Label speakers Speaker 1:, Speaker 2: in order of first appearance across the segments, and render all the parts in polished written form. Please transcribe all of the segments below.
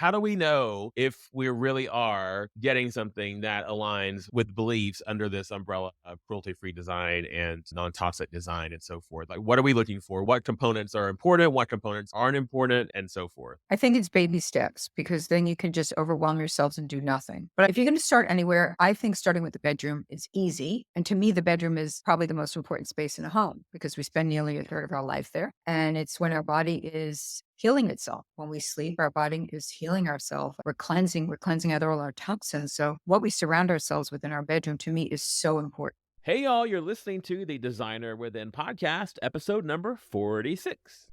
Speaker 1: How do we know if we really are getting something that aligns with beliefs under this umbrella of cruelty-free design and non-toxic design and so forth? Like, what are we looking for? What components are important? What components aren't important? And so forth.
Speaker 2: I think it's baby steps because then you can just overwhelm yourselves and do nothing. But if you're going to start anywhere, I think starting with the bedroom is easy. And to me, the bedroom is probably the most important space in a home because we spend nearly a third of our life there. And it's when our body is healing itself. When we sleep, our body is healing ourselves. We're cleansing out all our toxins. So what we surround ourselves with in our bedroom to me is so important.
Speaker 1: Hey, y'all, you're listening to the Designer Within podcast, episode number 46.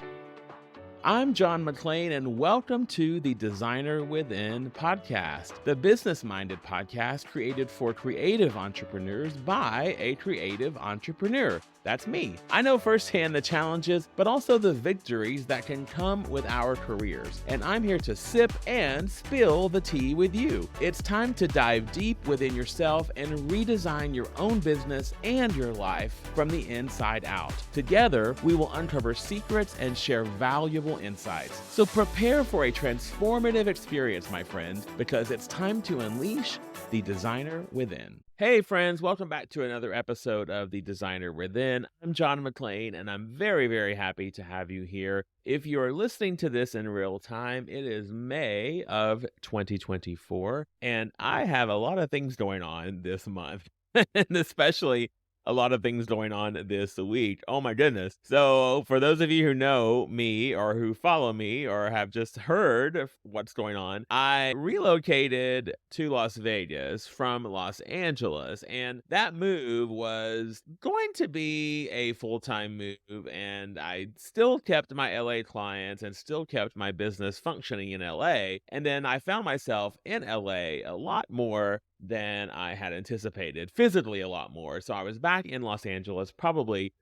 Speaker 1: I'm John McClain, and welcome to the Designer Within podcast, the business-minded podcast created for creative entrepreneurs by a creative entrepreneur. That's me. I know firsthand the challenges, but also the victories that can come with our careers. And I'm here to sip and spill the tea with you. It's time to dive deep within yourself and redesign your own business and your life from the inside out. Together, we will uncover secrets and share valuable insights. So prepare for a transformative experience, my friends, because it's time to unleash the designer within. Hey friends, welcome back to another episode of The Designer Within. I'm John McClain, and I'm very, very happy to have you here. If you're listening to this in real time, it is May of 2024, and I have a lot of things going on this month, and especially a lot of things going on this week. Oh my goodness. So, for those of you who know me or who follow me or have just heard of what's going on, I relocated to Las Vegas from Los Angeles, and that move was going to be a full-time move, and I still kept my LA clients and still kept my business functioning in LA. And then I found myself in LA a lot more than I had anticipated, physically a lot more. So I was back in Los Angeles probably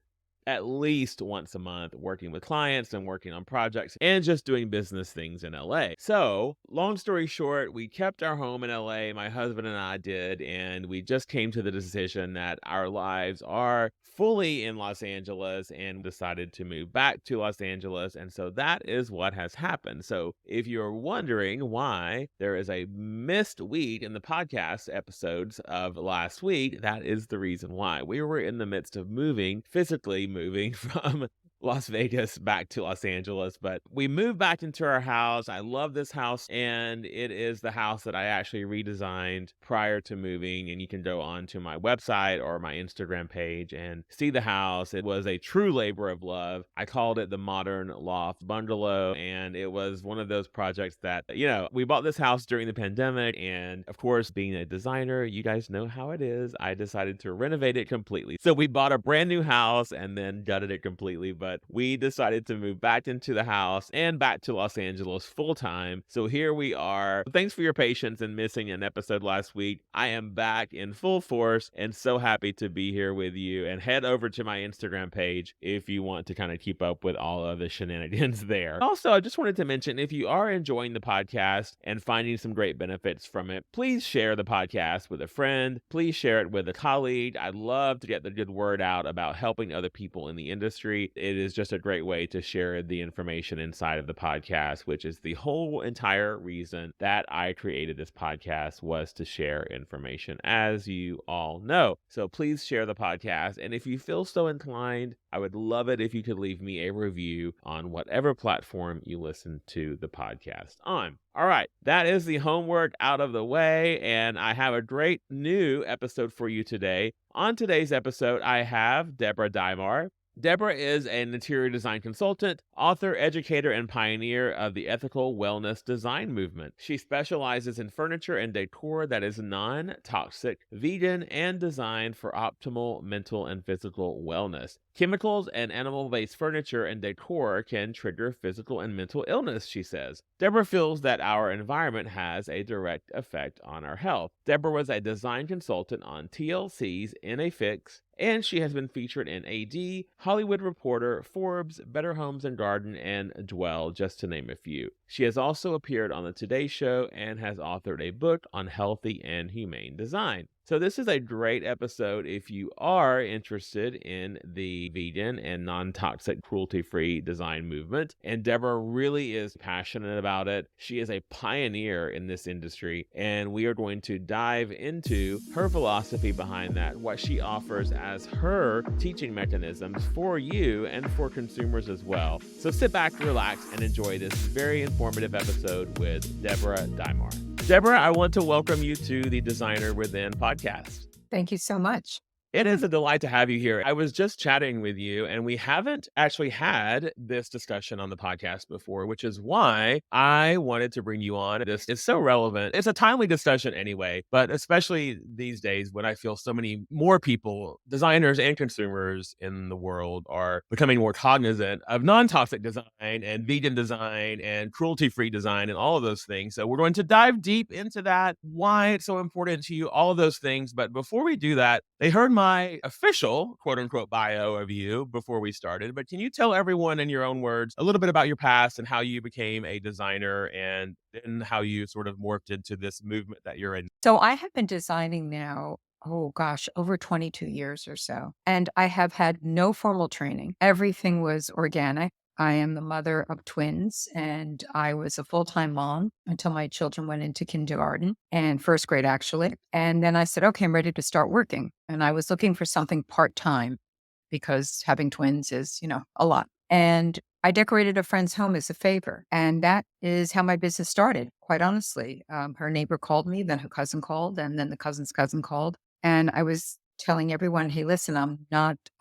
Speaker 1: at least once a month working with clients and working on projects and just doing business things in LA. So, long story short, we kept our home in LA, my husband and I did, and we just came to the decision that our lives are fully in Los Angeles and decided to move back to Los Angeles. And so that is what has happened. So, if you're wondering why there is a missed week in the podcast episodes of last week, that is the reason why. We were in the midst of physically moving from Las Vegas back to Los Angeles, but we moved back into our house. I love this house, and it is the house that I actually redesigned prior to moving. And you can go on to my website or my Instagram page and see the house. It was a true labor of love. I called it the Modern Loft Bungalow, and it was one of those projects that, we bought this house during the pandemic, and of course, being a designer, you guys know how it is. I decided to renovate it completely. So we bought a brand new house and then gutted it completely, but we decided to move back into the house and back to Los Angeles full time. So here we are. Thanks for your patience in missing an episode last week. I am back in full force and so happy to be here with you. And head over to my Instagram page if you want to kind of keep up with all of the shenanigans there. Also, I just wanted to mention, if you are enjoying the podcast and finding some great benefits from it, please share the podcast with a friend. Please share it with a colleague. I'd love to get the good word out about helping other people in the industry. It is just a great way to share the information inside of the podcast, which is the whole entire reason that I created this podcast, was to share information, as you all know. So please share the podcast. And if you feel so inclined, I would love it if you could leave me a review on whatever platform you listen to the podcast on. All right, that is the homework out of the way, and I have a great new episode for you today. On today's episode, I have Deborah Dimare. Deborah is an interior design consultant, author, educator, and pioneer of the ethical wellness design movement. She specializes in furniture and decor that is non-toxic, vegan, and designed for optimal mental and physical wellness. Chemicals and animal-based furniture and decor can trigger physical and mental illness, she says. Deborah feels that our environment has a direct effect on our health. Deborah was a design consultant on TLC's In a Fix, and she has been featured in AD, Hollywood Reporter, Forbes, Better Homes and Garden, and Dwell, just to name a few. She has also appeared on the Today Show and has authored a book on healthy and humane design. So, this is a great episode if you are interested in the vegan and non toxic, cruelty free design movement. And Deborah really is passionate about it. She is a pioneer in this industry, and we are going to dive into her philosophy behind that, what she offers as her teaching mechanisms for you and for consumers as well. So, sit back, relax, and enjoy this very informative episode with Deborah Dimare. Deborah, I want to welcome you to the Designer Within podcast.
Speaker 2: Thank you so much.
Speaker 1: It is a delight to have you here. I was just chatting with you, and we haven't actually had this discussion on the podcast before, which is why I wanted to bring you on. This is so relevant. It's a timely discussion anyway, but especially these days when I feel so many more people, designers and consumers in the world, are becoming more cognizant of non-toxic design and vegan design and cruelty-free design and all of those things. So we're going to dive deep into that, why it's so important to you, all of those things. But before we do that, they heard my official quote unquote bio of you before we started, but can you tell everyone in your own words a little bit about your past and how you became a designer and then how you sort of morphed into this movement that you're in?
Speaker 2: So I have been designing now, oh gosh, over 22 years or so. And I have had no formal training. Everything was organic. I am the mother of twins, and I was a full-time mom until my children went into kindergarten and first grade, actually. And then I said, okay, I'm ready to start working. And I was looking for something part-time because having twins is, a lot. And I decorated a friend's home as a favor. And that is how my business started, quite honestly. Her neighbor called me, then her cousin called, and then the cousin's cousin called. And I was telling everyone, hey, listen,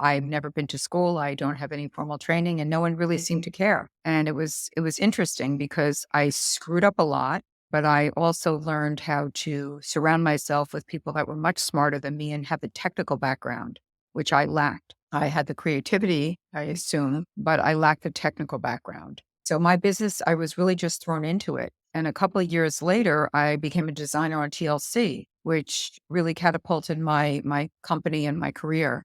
Speaker 2: I've never been to school. I don't have any formal training. And no one really seemed to care. And it was interesting because I screwed up a lot, but I also learned how to surround myself with people that were much smarter than me and have the technical background, which I lacked. I had the creativity, I assume, but I lacked the technical background. So my business, I was really just thrown into it. And a couple of years later, I became a designer on TLC, which really catapulted my company and my career.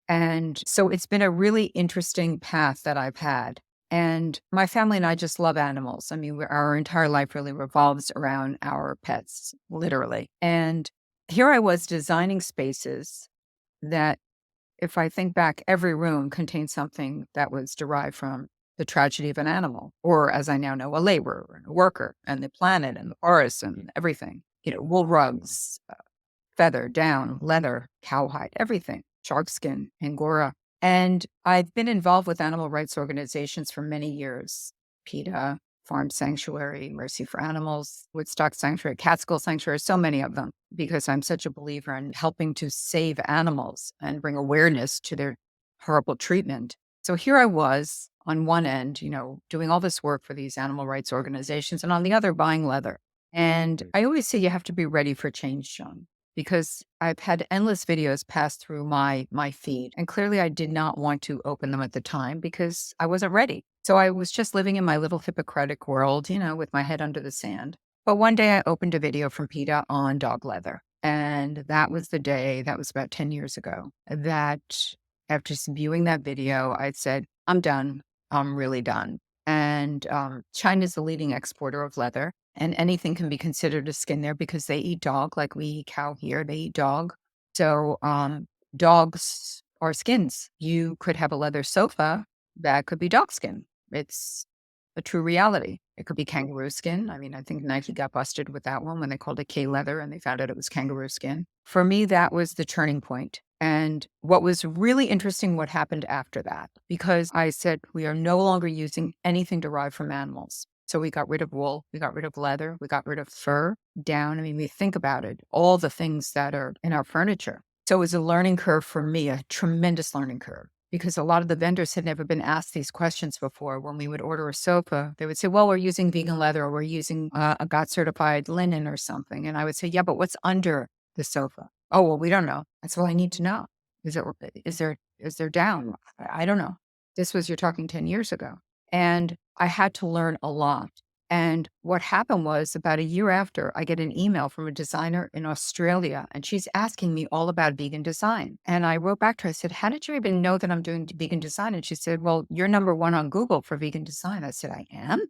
Speaker 2: And so it's been a really interesting path that I've had. And my family and I just love animals. I mean, our entire life really revolves around our pets, literally. And here I was designing spaces that, if I think back, every room contained something that was derived from the tragedy of an animal, or as I now know, a laborer and a worker and the planet and the forest and everything. Wool rugs, feather, down, leather, cowhide, everything, shark skin, angora. And I've been involved with animal rights organizations for many years. PETA, Farm Sanctuary, Mercy for Animals, Woodstock Sanctuary, Catskill Sanctuary, so many of them, because I'm such a believer in helping to save animals and bring awareness to their horrible treatment. So here I was on one end, doing all this work for these animal rights organizations, and on the other, buying leather. And I always say you have to be ready for change, John, because I've had endless videos pass through my feed. And clearly I did not want to open them at the time because I wasn't ready. So I was just living in my little Hippocratic world, with my head under the sand. But one day I opened a video from PETA on dog leather. And that was the day, that was about 10 years ago, that after viewing that video, I said, I'm done. I'm really done. And China's the leading exporter of leather. And anything can be considered a skin there because they eat dog like we eat cow here. They eat dog. So dogs are skins. You could have a leather sofa that could be dog skin. It's a true reality. It could be kangaroo skin. I mean, I think Nike got busted with that one when they called it K leather and they found out it was kangaroo skin. For me, that was the turning point. And what was really interesting, what happened after that, because I said, we are no longer using anything derived from animals. So we got rid of wool, we got rid of leather, we got rid of fur, down. I mean, we think about it, all the things that are in our furniture. So it was a learning curve for me, a tremendous learning curve, because a lot of the vendors had never been asked these questions before. When we would order a sofa, they would say, well, we're using vegan leather, or we're using a GOT certified linen or something. And I would say, yeah, but what's under the sofa? Oh, well, we don't know. That's all I need to know. Is there down? I don't know. You're talking 10 years ago. And I had to learn a lot. And what happened was, about a year after, I get an email from a designer in Australia, and she's asking me all about vegan design. And I wrote back to her, I said, how did you even know that I'm doing vegan design? And she said, well, you're number one on Google for vegan design. I said, I am?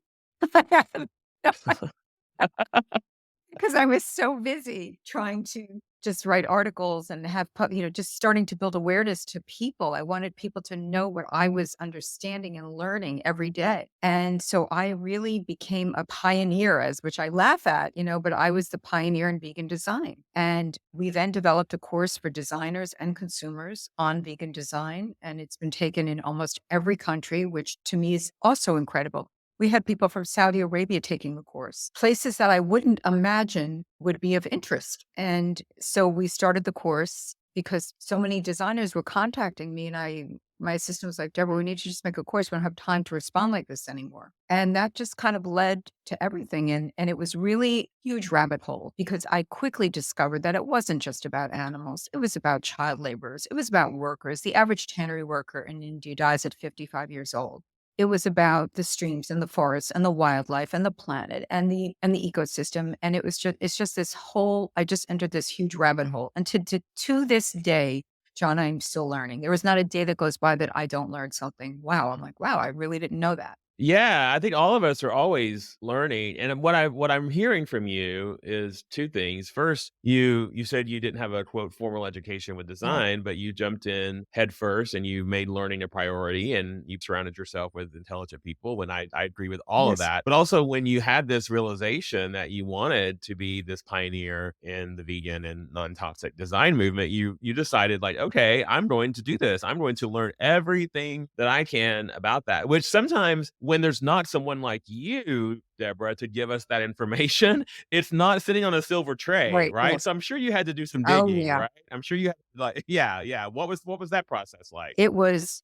Speaker 2: Because I was so busy trying to just write articles and have, just starting to build awareness to people. I wanted people to know what I was understanding and learning every day. And so I really became a pioneer, which I laugh at, but I was the pioneer in vegan design. And we then developed a course for designers and consumers on vegan design. And it's been taken in almost every country, which to me is also incredible. We had people from Saudi Arabia taking the course, places that I wouldn't imagine would be of interest. And so we started the course because so many designers were contacting me, and my assistant was like, Deborah, we need you to just make a course. We don't have time to respond like this anymore. And that just kind of led to everything. And it was really a huge rabbit hole because I quickly discovered that it wasn't just about animals. It was about child laborers. It was about workers. The average tannery worker in India dies at 55 years old. It was about the streams and the forests and the wildlife and the planet and the ecosystem. And it's just this whole, I just entered this huge rabbit hole. And to this day, John, I'm still learning. There is not a day that goes by that I don't learn something. Wow. I'm like, wow, I really didn't know that.
Speaker 1: Yeah, I think all of us are always learning, and what I'm hearing from you is 2 things. First, you said you didn't have a, quote, "formal education with
Speaker 2: Right.
Speaker 1: design," but you jumped in head first, and you made learning a priority, and you surrounded yourself with intelligent people, and I agree with all of
Speaker 2: Yes.
Speaker 1: that. But also when you had this realization that you wanted to be this pioneer in the vegan and non-toxic design movement, you decided, like, "Okay, I'm going to do this. I'm going to learn everything that I can about that," which sometimes when there's not someone like you, Deborah, to give us that information, it's not sitting on a silver tray,
Speaker 2: Right.
Speaker 1: right? So I'm sure you had to do some
Speaker 2: Oh,
Speaker 1: digging,
Speaker 2: yeah.
Speaker 1: right? I'm sure you had like, yeah. What was that process like?
Speaker 2: It was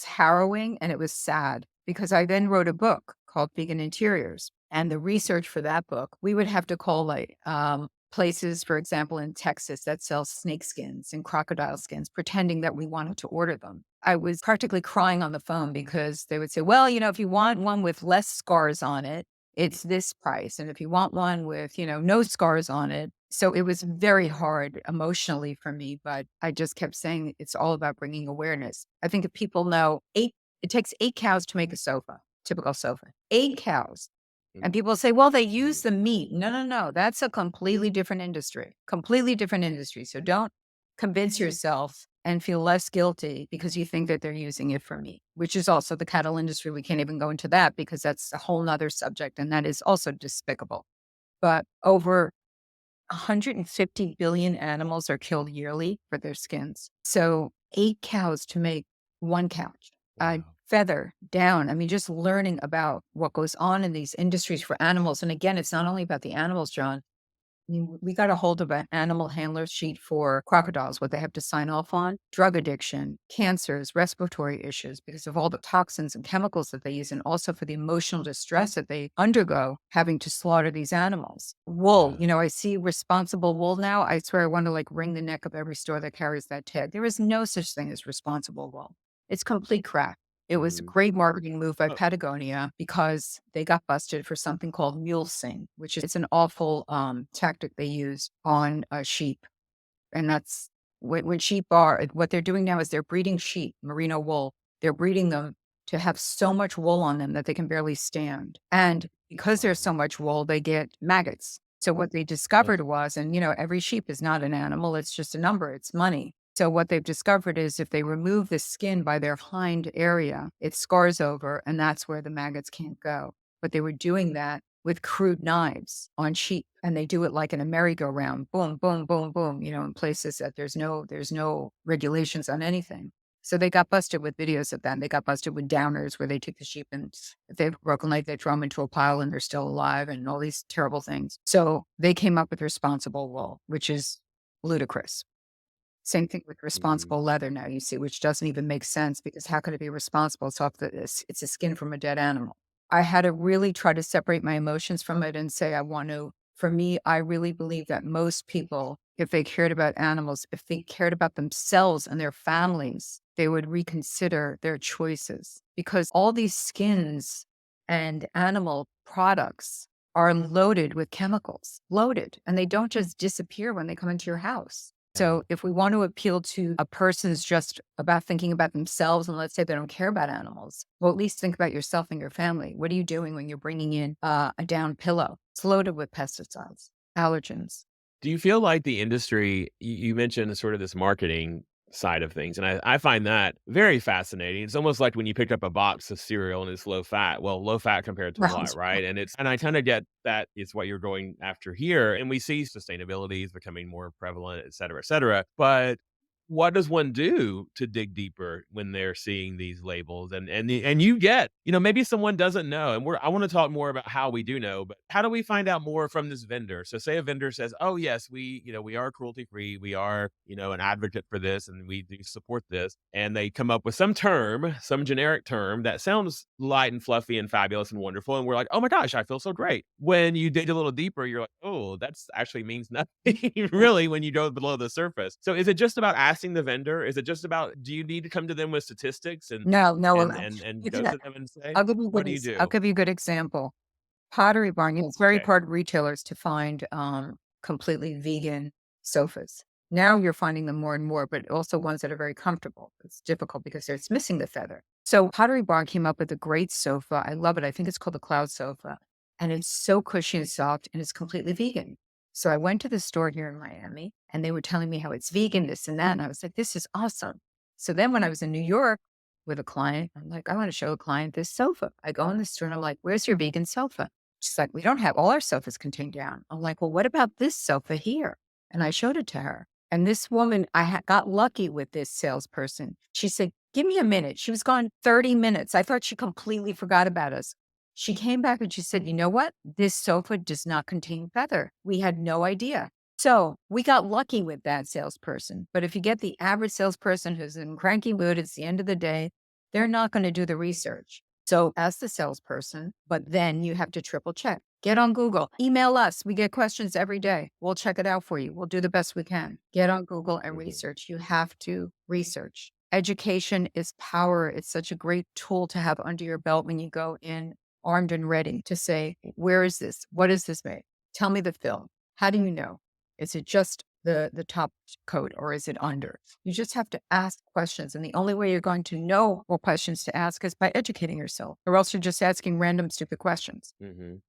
Speaker 2: harrowing and it was sad because I then wrote a book called Vegan Interiors. And the research for that book, we would have to call places, for example, in Texas that sell snake skins and crocodile skins, pretending that we wanted to order them. I was practically crying on the phone because they would say, well, if you want one with less scars on it, it's this price. And if you want one with, no scars on it. So it was very hard emotionally for me, but I just kept saying it's all about bringing awareness. I think if people know it takes 8 cows to make a sofa, typical sofa, 8 cows. And people say, well, they use
Speaker 1: Mhm.
Speaker 2: the meat. No, no, no. That's a completely different industry, completely different industry. So don't convince yourself and feel less guilty because you think that they're using it for meat, which is also the cattle industry. We can't even go into that because that's a whole nother subject. And that is also despicable. But over 150 billion animals are killed yearly for their skins. So 8 cows to make one couch, a
Speaker 1: Wow.
Speaker 2: feather down. I mean, just learning about what goes on in these industries for animals. And again, it's not only about the animals, John. I mean, we got a hold of an animal handler sheet for crocodiles, what they have to sign off on: drug addiction, cancers, respiratory issues because of all the toxins and chemicals that they use, and also for the emotional distress that they undergo having to slaughter these animals. Wool,
Speaker 1: Yeah.
Speaker 2: I see responsible wool now. I swear I want to like wring the neck of every store that carries that tag. There is no such thing as responsible wool. It's complete crap. It was a
Speaker 1: Mhm.
Speaker 2: great marketing move by
Speaker 1: Oh,
Speaker 2: Patagonia because they got busted for something called mule sing, which is it's an awful tactic they use on sheep. And that's when sheep are, what they're doing now is they're breeding sheep, merino wool. They're breeding them to have so much wool on them that they can barely stand. And because there's
Speaker 1: wow.
Speaker 2: so much wool, they get maggots. So what they
Speaker 1: Ugh.
Speaker 2: discovered was, and every sheep is not an animal, it's just a number, it's money. So what they've discovered is if they remove the skin by their hind area, it scars over, and that's where the maggots can't go. But they were doing that with crude knives on sheep, and they do it like in a merry-go-round, boom, boom, boom, boom, in places that there's no regulations on anything. So they got busted with videos of that. They got busted with downers where they take the sheep and if they have a broken leg, they throw them into a pile and they're still alive and all these terrible things. So they came up with responsible wool, which is ludicrous. Same thing with
Speaker 1: Mhm.
Speaker 2: responsible leather now, you see, which doesn't even make sense because how could it be responsible? It's a skin from a dead animal. I had to really try to separate my emotions from it and say, for me, I really believe that most people, if they cared about animals, if they cared about themselves and their families, they would reconsider their choices because all these skins and animal products are loaded with chemicals, loaded, and they don't just disappear when they come into your house. So if we want to appeal to a person's just about thinking about themselves, and let's say they don't care about animals, well, at least think about yourself and your family. What are you doing when you're bringing in a down pillow? It's loaded with pesticides, allergens.
Speaker 1: Do you feel like the industry, you mentioned sort of this marketing side of things, and I find that very fascinating. It's almost like when you pick up a box of cereal and it's low fat. Well, low fat compared to what,
Speaker 2: Right.
Speaker 1: right? And I kind of get that is what you're going after here. And we see sustainability is becoming more prevalent, et cetera, et cetera. But what does one do to dig deeper when they're seeing these labels? And you get, maybe someone doesn't know, and I want to talk more about how we do know, but how do we find out more from this vendor? So say a vendor says, "Oh yes, we are cruelty free, we are, an advocate for this, and we do support this," and they come up with some term, some generic term that sounds light and fluffy and fabulous and wonderful, and we're like, "Oh my gosh, I feel so great." When you dig a little deeper, you're like, "Oh, that's actually means nothing," really, when you go below the surface. So is it just about asking the vendor? Is it just about, do you need to come to them with statistics and
Speaker 2: No, no,
Speaker 1: and and and
Speaker 2: you
Speaker 1: go
Speaker 2: can,
Speaker 1: to them and say,
Speaker 2: I'll give you a
Speaker 1: "What
Speaker 2: good,
Speaker 1: do you
Speaker 2: I'll
Speaker 1: do?"
Speaker 2: give you a good example. Pottery Barn, it's very
Speaker 1: Okay.
Speaker 2: hard retailers to find completely vegan sofas. Now you're finding them more and more, but also ones that are very comfortable. It's difficult because it's missing the feather. So Pottery Barn came up with a great sofa. I love it. I think it's called the Cloud Sofa. And it's so cushy and soft and it's completely vegan. So I went to the store here in Miami and they were telling me how it's vegan, this and that. And I was like, this is awesome. So then when I was in New York with a client, I'm like, I want to show a client this sofa. I go in the store and I'm like, where's your vegan sofa? She's like, we don't have all our sofas contain down. I'm like, well, what about this sofa here? And I showed it to her. And this woman, got lucky with this salesperson. She said, give me a minute. She was gone 30 minutes. I thought she completely forgot about us. She came back and she said, you know what? This sofa does not contain feather. We had no idea. So we got lucky with that salesperson. But if you get the average salesperson who's in cranky mood, it's the end of the day, they're not going to do the research. So ask the salesperson, but then you have to triple check. Get on Google, email us. We get questions every day. We'll check it out for you. We'll do the best we can. Get on Google and
Speaker 1: Mhm.
Speaker 2: research. You have to research. Education is power. It's such a great tool to have under your belt when you go in armed and ready to say, where is this? What is this made? Tell me the film. How do you know? Is it just the top coat or is it under? You just have to ask questions. And the only way you're going to know what questions to ask is by educating yourself, or else you're just asking random stupid questions.
Speaker 1: Mhm.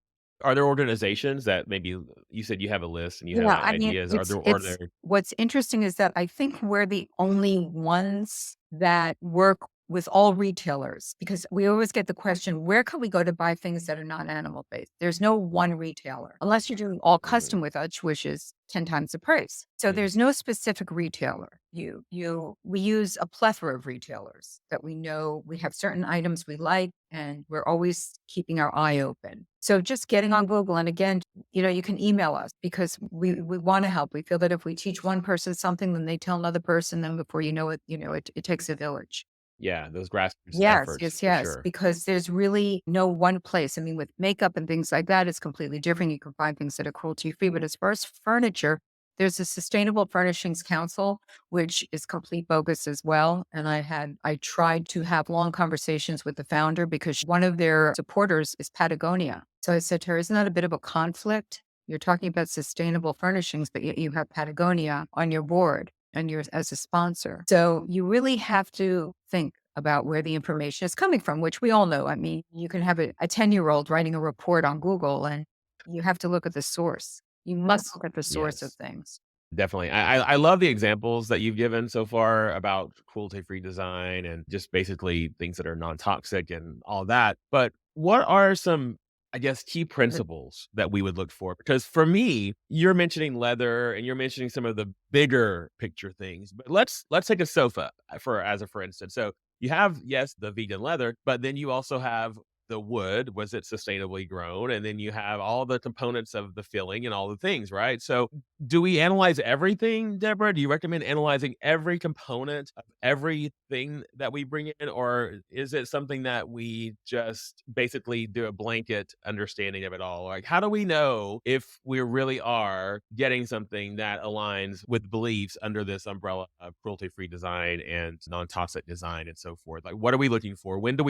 Speaker 1: Are there organizations that maybe you said you have a list and you have
Speaker 2: Yeah, I mean,
Speaker 1: ideas? Are
Speaker 2: it's
Speaker 1: there
Speaker 2: what's interesting is that I think we're the only ones that work with all retailers because we always get the question, where can we go to buy things that are not animal based? There's no one retailer unless you're doing all custom
Speaker 1: Mhm.
Speaker 2: with us, which is 10 times the price. So
Speaker 1: Mhm.
Speaker 2: there's no specific retailer. We use a plethora of retailers that we know we have certain items we like and we're always keeping our eye open. So just getting on Google and again, you can email us because we want to help. We feel that if we teach one person something, then they tell another person, then before you know it, it takes a village.
Speaker 1: Yeah, those grassroots
Speaker 2: Yes,
Speaker 1: efforts
Speaker 2: yes,
Speaker 1: for
Speaker 2: yes,
Speaker 1: sure.
Speaker 2: because there's really no one place. I mean, with makeup and things like that, it's completely different. You can find things that are cruelty free, but as far as furniture, there's a Sustainable Furnishings Council, which is complete bogus as well. And I tried to have long conversations with the founder because one of their supporters is Patagonia. So I said to her, isn't that a bit of a conflict? You're talking about sustainable furnishings, but yet you have Patagonia on your board and you're as a sponsor. So you really have to think about where the information is coming from, which we all know. I mean, you can have a 10-year-old writing a report on Google and you have to look at the source. You must look at the source of
Speaker 1: Yes.
Speaker 2: things.
Speaker 1: Definitely. I love the examples that you've given so far about cruelty-free design and just basically things that are non-toxic and all that. But what are some, I guess, key principles that we would look for? Because for me, you're mentioning leather and you're mentioning some of the bigger picture things. But let's take a sofa for instance. So you have, yes, the vegan leather, but then you also have the wood. Was it sustainably grown? And then you have all the components of the filling and all the things, right? So do we analyze everything, Deborah? Do you recommend analyzing every component of everything that we bring in? Or is it something that we just basically do a blanket understanding of it all? Like, how do we know if we really are getting something that aligns with beliefs under this umbrella of cruelty-free design and non-toxic design and so forth? Like, what are we looking for? When do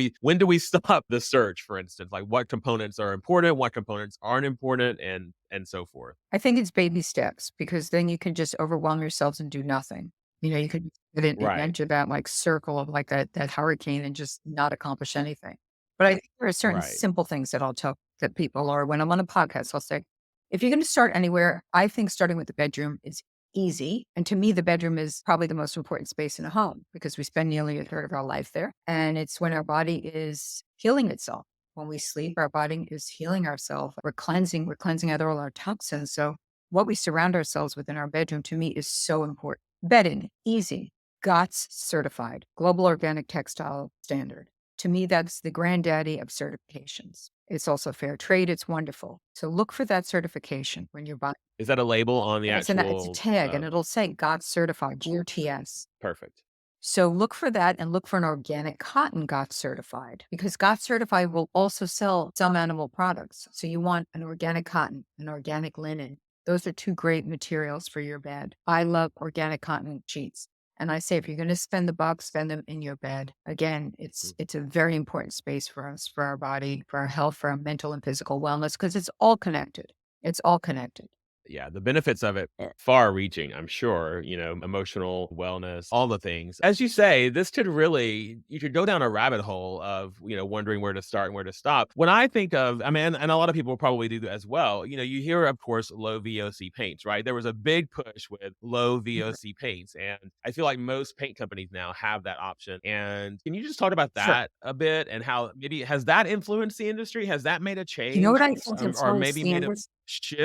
Speaker 1: we stop the search research, for instance, like what components are important, what components aren't important, and so forth?
Speaker 2: I think it's baby steps because then you can just overwhelm yourselves and do nothing. You could
Speaker 1: Right,
Speaker 2: enter that like circle of like that hurricane and just not accomplish anything. But I think there are certain
Speaker 1: right.
Speaker 2: simple things that I'll tell that people, or when I'm on a podcast, I'll say, if you're going to start anywhere, I think starting with the bedroom is easy. And to me, the bedroom is probably the most important space in a home because we spend nearly a third of our life there. And it's when our body is healing itself. When we sleep, our body is healing ourselves. We're cleansing out all our toxins. So what we surround ourselves with in our bedroom to me is so important. Bedding, easy. GOTS certified, Global Organic Textile Standard. To me, that's the granddaddy of certifications. It's also fair trade. It's wonderful. So look for that certification when you're buying.
Speaker 1: Is that a label on the
Speaker 2: It's a
Speaker 1: actual,
Speaker 2: tag and it'll say GOTS certified, GOTS.
Speaker 1: perfect.
Speaker 2: So look for that and look for an organic cotton GOTS certified because GOTS certified will also sell some animal products. So you want an organic cotton, an organic linen. Those are two great materials for your bed. I love organic cotton sheets. And I say, if you're going to spend the bucks, spend them in your bed. Again,
Speaker 1: Mm.
Speaker 2: it's a very important space for us, for our body, for our health, for our mental and physical wellness, because it's all connected. It's all connected.
Speaker 1: Yeah, the benefits of it are far reaching, I'm sure, emotional wellness, all the things. As you say, this could really you could go down a rabbit hole of, wondering where to start and where to stop. When I think of, I mean, and a lot of people probably do that as well, you hear, of course, low VOC paints, right? There was a big push with low VOC paints, and I feel like most paint companies now have that option. And can you just talk about
Speaker 2: Sure.
Speaker 1: that a bit and how maybe has that influenced the industry? Has that made a
Speaker 2: You know what
Speaker 1: change,
Speaker 2: I think
Speaker 1: or
Speaker 2: influenced
Speaker 1: maybe
Speaker 2: the
Speaker 1: made a
Speaker 2: industry?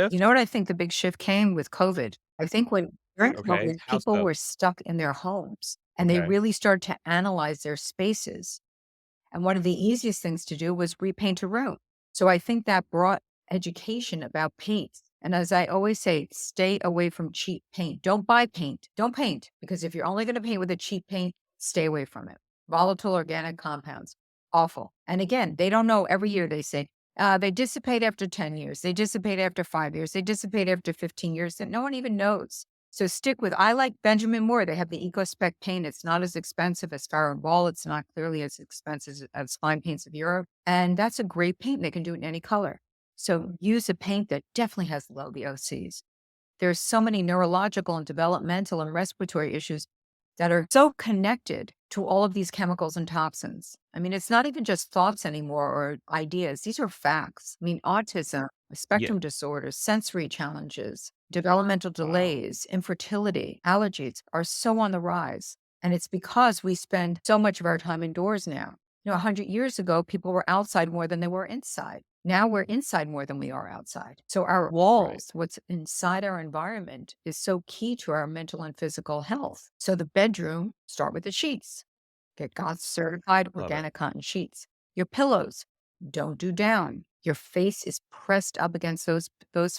Speaker 2: You know
Speaker 1: shift?
Speaker 2: what I think the big shift came with COVID? I think when during
Speaker 1: Okay,
Speaker 2: COVID,
Speaker 1: how
Speaker 2: people
Speaker 1: so?
Speaker 2: were stuck in their homes and they
Speaker 1: Okay.
Speaker 2: really started to analyze their spaces. And one of the easiest things to do was repaint a room. So I think that brought education about paint. And as I always say, stay away from cheap paint. Don't buy paint. Don't paint because if you're only going to paint with a cheap paint, stay away from it. Volatile organic compounds, awful. And again, they don't know. Every year they say they dissipate after 10 years, they dissipate after 5 years, they dissipate after 15 years that no one even knows. So stick with, I like Benjamin Moore. They have the EcoSpec paint. It's not as expensive as Farrow Ball. It's not clearly as expensive as Fine Paints of Europe. And that's a great paint. They can do it in any color. So use a paint that definitely has low VOCs. There's so many neurological and developmental and respiratory issues that are so connected to all of these chemicals and toxins. I mean, it's not even just thoughts anymore or ideas. These are facts. I mean, autism,
Speaker 1: Yeah.
Speaker 2: spectrum disorders, sensory challenges, developmental
Speaker 1: Wow.
Speaker 2: delays, infertility, allergies are so on the rise. And it's because we spend so much of our time indoors now. 100 years ago, people were outside more than they were inside. Now we're inside more than we are outside. So our
Speaker 1: Right.
Speaker 2: walls, what's inside our environment, is so key to our mental and physical health. So the bedroom, start with the sheets. Get GOTS certified
Speaker 1: Love it.
Speaker 2: organic cotton sheets. Your pillows, don't do down. Your face is pressed up against those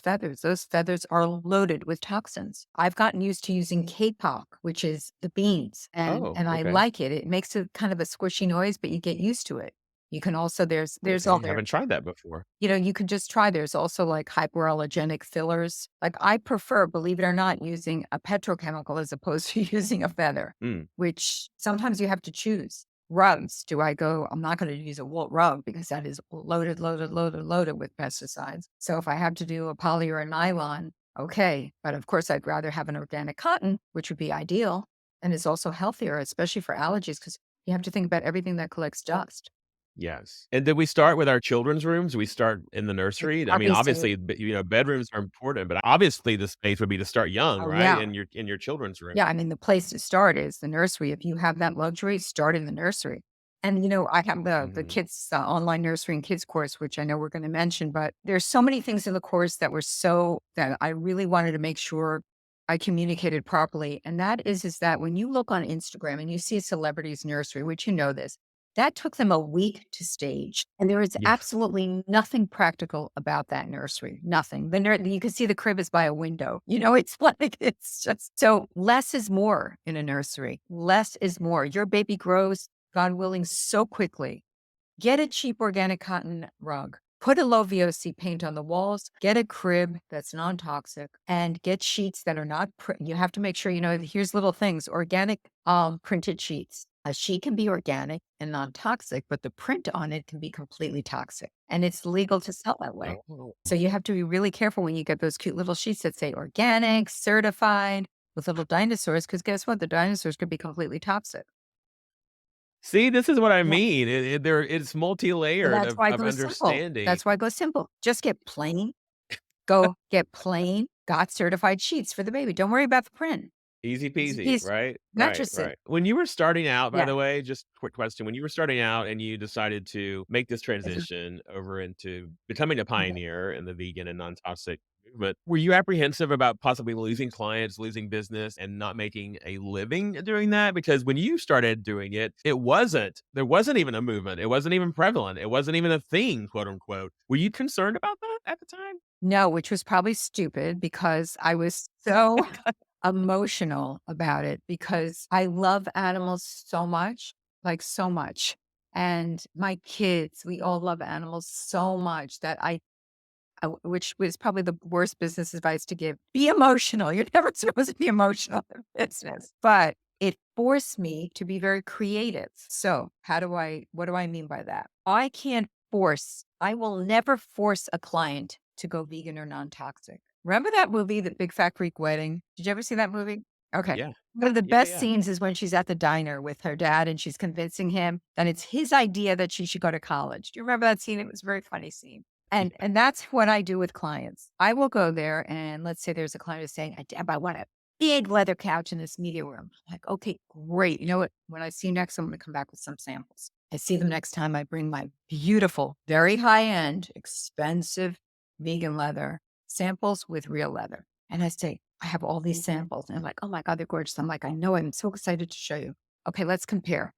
Speaker 2: feathers. Those feathers are loaded with toxins. I've gotten used to using K-pop, which is the beans, and
Speaker 1: Oh,
Speaker 2: and I
Speaker 1: okay.
Speaker 2: like it. It makes a kind of a squishy noise, but you get used to it. You can also there's all
Speaker 1: Okay,
Speaker 2: there.
Speaker 1: haven't tried that before.
Speaker 2: You could just try. There's also like hypoallergenic fillers. Like I prefer, believe it or not, using a petrochemical as opposed to using a feather,
Speaker 1: Mm,
Speaker 2: which sometimes you have to choose. Rugs. I'm not going to use a wool rug because that is loaded, loaded, loaded, loaded with pesticides. So if I have to do a poly or a nylon, okay. But of course, I'd rather have an organic cotton, which would be ideal. And it's also healthier, especially for allergies, because you have to think about everything that collects dust.
Speaker 1: yes. And did we start with our children's rooms? We start in the nursery? I mean,
Speaker 2: Obviously,
Speaker 1: obviously, bedrooms are important, but obviously the space would be to start young,
Speaker 2: oh
Speaker 1: right?
Speaker 2: yeah.
Speaker 1: In your children's room.
Speaker 2: Yeah, I mean, the place to start is the nursery. If you have that luxury, start in the nursery. And I have the
Speaker 1: Mhm.
Speaker 2: kids online nursery and kids course, which I know we're going to mention, but there's so many things in the course that I really wanted to make sure I communicated properly. And that is that when you look on Instagram and you see a celebrity's nursery, which this, that took them a week to stage. And there is
Speaker 1: Yeah.
Speaker 2: absolutely nothing practical about that nursery. Nothing. You can see the crib is by a window. It's like, it's just so less is more in a nursery. Less is more. Your baby grows, God willing, so quickly. Get a cheap organic cotton rug. Put a low VOC paint on the walls. Get a crib that's non toxic and get sheets that are not, you have to make sure, here's little things organic printed sheets. A sheet can be organic and non-toxic, but the print on it can be completely toxic, and it's legal to sell that way.
Speaker 1: Oh.
Speaker 2: So you have to be really careful when you get those cute little sheets that say organic, certified, with little dinosaurs, because guess what? The dinosaurs could be completely toxic.
Speaker 1: See, this is what I
Speaker 2: Yeah.
Speaker 1: mean. It's
Speaker 2: So
Speaker 1: multi-layered
Speaker 2: that's
Speaker 1: of
Speaker 2: why I
Speaker 1: of
Speaker 2: go simple.
Speaker 1: understanding.
Speaker 2: That's why I go simple. Just get plain, go get plain, got certified sheets for the baby. Don't worry about the print.
Speaker 1: Easy
Speaker 2: Easy
Speaker 1: peasy,
Speaker 2: peasy.
Speaker 1: right? Right,
Speaker 2: Mattresses.
Speaker 1: right. When you were starting out, by
Speaker 2: Yeah.
Speaker 1: the way, just quick question, when you were starting out and you decided to make this
Speaker 2: Mhm.
Speaker 1: transition over into becoming a
Speaker 2: Mhm.
Speaker 1: pioneer in the vegan and non-toxic movement, were you apprehensive about possibly losing clients, losing business, and not making a living doing that? Because when you started doing it, there wasn't even a movement. It wasn't even prevalent. It wasn't even a thing, quote unquote. Were you concerned about that at the time?
Speaker 2: No, which was probably stupid because I was so emotional about it because I love animals so much, like so much. And my kids, we all love animals so much that which was probably the worst business advice to give. Be emotional. You're never supposed to be emotional in business. But it forced me to be very creative. So, what do I mean by that? I will never force a client to go vegan or non toxic. Remember that movie, The Big Fat Greek Wedding? Did you ever see that movie? Okay.
Speaker 1: Yeah.
Speaker 2: One of the
Speaker 1: Yeah,
Speaker 2: best
Speaker 1: yeah.
Speaker 2: scenes is when she's at the diner with her dad and she's convincing him that it's his idea that she should go to college. Do you remember that scene? It was a very funny scene. And that's what I do with clients. I will go there and let's say there's a client who's saying, Deb, I want a big leather couch in this media room. I'm like, okay, great. You know what? When I see you next, I'm going to come back with some samples. I see them next time. I bring my beautiful, very high end, expensive vegan leather samples with real leather. And I say, I have all these samples. And I'm like, oh my God, they're gorgeous. I'm like, I know, I'm so excited to show you. Okay, let's compare.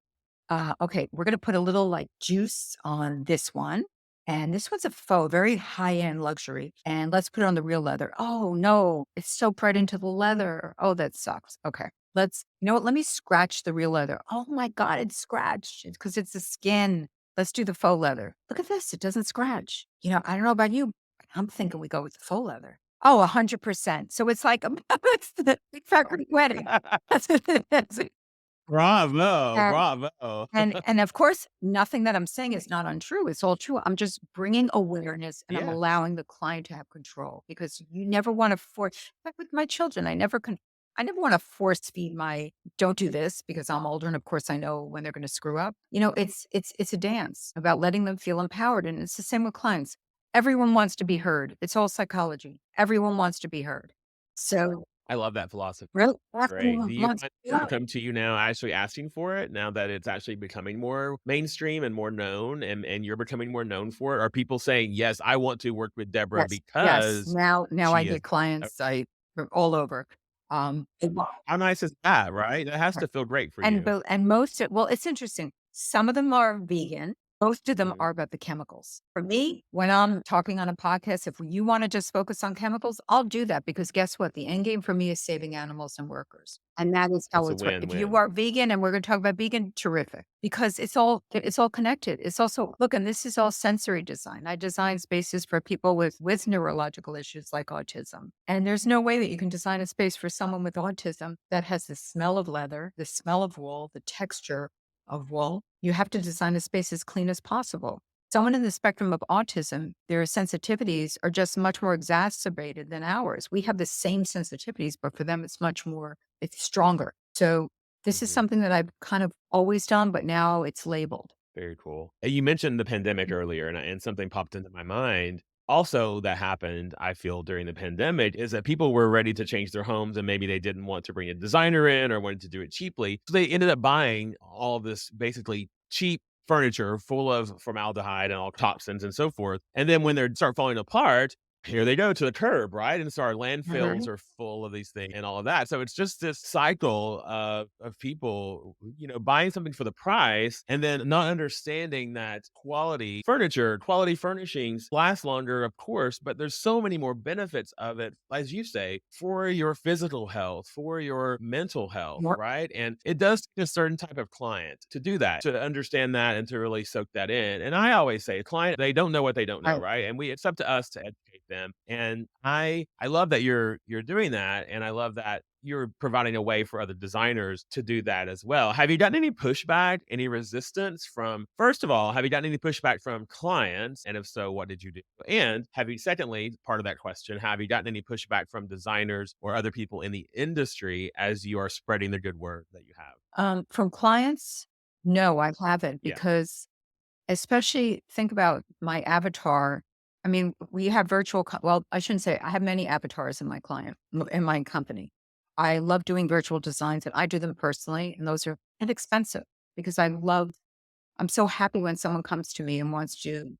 Speaker 2: Okay, we're going to put a little like juice on this one. And this one's a faux, very high end luxury. And let's put it on the real leather. Oh no, it's soaked right into the leather. Oh, that sucks. Okay. You know what? Let me scratch the real leather. Oh my God, it's scratched. It's because it's the skin. Let's do the faux leather. Look at this. It doesn't scratch. You know, I don't know about you, but I'm thinking we go with the faux leather. Oh, 100%. So it's like, it's the big fat Greek wedding. That's what it is.
Speaker 1: Bravo, bravo.
Speaker 2: And of course, nothing that I'm saying is not untrue. It's all true. I'm just bringing awareness and I'm
Speaker 1: Yeah.
Speaker 2: allowing the client to have control because you never want to force. In fact, with my children, I never want to force feed my don't do this because I'm older and of course I know when they're going to screw up. You know, it's a dance about letting them feel empowered and it's the same with clients. Everyone wants to be heard. It's all psychology. Everyone wants to be heard. So,
Speaker 1: I love that philosophy.
Speaker 2: really,
Speaker 1: Great. Do
Speaker 2: everyone
Speaker 1: you
Speaker 2: wants
Speaker 1: find
Speaker 2: to be
Speaker 1: people
Speaker 2: heard.
Speaker 1: come to you now actually asking for it, now that it's actually becoming more mainstream and more known and you're becoming more known for it? Are people saying, "Yes, I want to work with Deborah
Speaker 2: Yes, yes.
Speaker 1: because
Speaker 2: Now I
Speaker 1: she is."
Speaker 2: get clients from all over. They want
Speaker 1: How nice is that, right? That has
Speaker 2: her.
Speaker 1: to feel great for
Speaker 2: And
Speaker 1: you.
Speaker 2: both and most of well, it's interesting. Some of them are vegan. Most of them
Speaker 1: Mhm.
Speaker 2: are about the chemicals. For me, when I'm talking on a podcast, if you want to just focus on chemicals, I'll do that because guess what? The end game for me is saving animals and workers. And that is how
Speaker 1: It's a
Speaker 2: it's If you
Speaker 1: win-win.
Speaker 2: are vegan and we're going to talk about vegan, terrific. Because it's all connected. It's also look, and this is all sensory design. I design spaces for people with neurological issues like autism. And there's no way that you can design a space for someone with autism that has the smell of leather, the smell of wool, the texture of wool. You have to design a space as clean as possible. Someone in the spectrum of autism, their sensitivities are just much more exacerbated than ours. We have the same sensitivities, but for them, it's stronger. So this is
Speaker 1: Mhm.
Speaker 2: something that I've kind of always done, but now it's labeled.
Speaker 1: Very cool. You mentioned the pandemic earlier, and something popped into my mind. Also, that happened, I feel, during the pandemic is that people were ready to change their homes and maybe they didn't want to bring a designer in or wanted to do it cheaply. So they ended up buying all of this basically cheap furniture full of formaldehyde and all toxins and so forth. And then when they start falling apart, here they go to the curb, right? And so our landfills
Speaker 2: Mhm.
Speaker 1: are full of these things and all of that. So it's just this cycle of people, buying something for the price and then not understanding that quality furniture, quality furnishings last longer, of course, but there's so many more benefits of it, as you say, for your physical health, for your mental health,
Speaker 2: More
Speaker 1: right? And it does take a certain type of client to do that, to understand that and to really soak that in. And I always say, client, they don't know what they don't know,
Speaker 2: right.
Speaker 1: right? And it's up to us to educate them. And I love that you're doing that, and I love that you're providing a way for other designers to do that as well. Have you gotten any pushback, any resistance from, first of all, have you gotten any pushback from clients? And if so, what did you do? And have you, secondly, part of that question, have you gotten any pushback from designers or other people in the industry as you are spreading the good word that you have?
Speaker 2: From clients, no, I haven't
Speaker 1: Yeah.
Speaker 2: because especially think about my avatar. I mean, we have well, I shouldn't say I have many avatars in in my company. I love doing virtual designs and I do them personally, and those are inexpensive because I'm so happy when someone comes to me and wants to